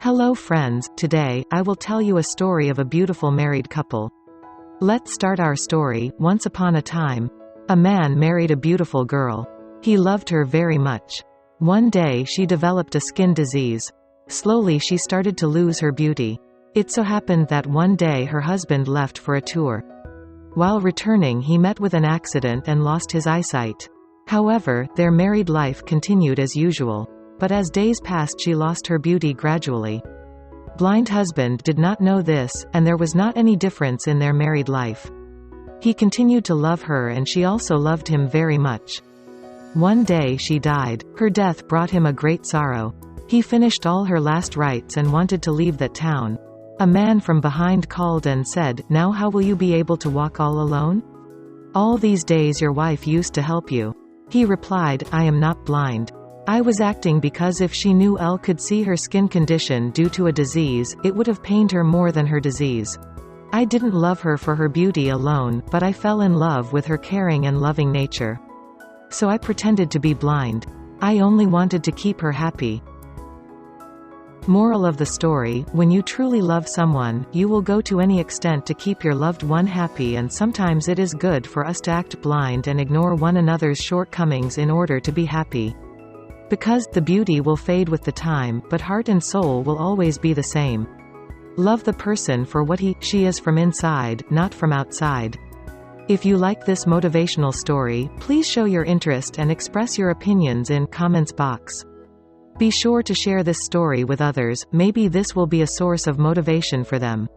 Hello friends, today, I will tell you a story of a beautiful married couple. Let's start our story. Once upon a time, a man married a beautiful girl. He loved her very much. One day she developed a skin disease. Slowly she started to lose her beauty. It so happened that one day her husband left for a tour. While returning he met with an accident and lost his eyesight. However, their married life continued as usual. But as days passed she lost her beauty gradually. Blind husband did not know this, and there was not any difference in their married life. He continued to love her and she also loved him very much. One day she died. Her death brought him a great sorrow. He finished all her last rites and wanted to leave that town. A man from behind called and said, "Now how will you be able to walk all alone? All these days your wife used to help you." He replied, "I am not blind. I was acting because if she knew Elle could see her skin condition due to a disease, it would have pained her more than her disease. I didn't love her for her beauty alone, but I fell in love with her caring and loving nature. So I pretended to be blind. I only wanted to keep her happy." Moral of the story: when you truly love someone, you will go to any extent to keep your loved one happy, and sometimes it is good for us to act blind and ignore one another's shortcomings in order to be happy. Because the beauty will fade with the time, but heart and soul will always be the same. Love the person for what she is from inside, not from outside. If you like this motivational story, please show your interest and express your opinions in comments box. Be sure to share this story with others, maybe this will be a source of motivation for them.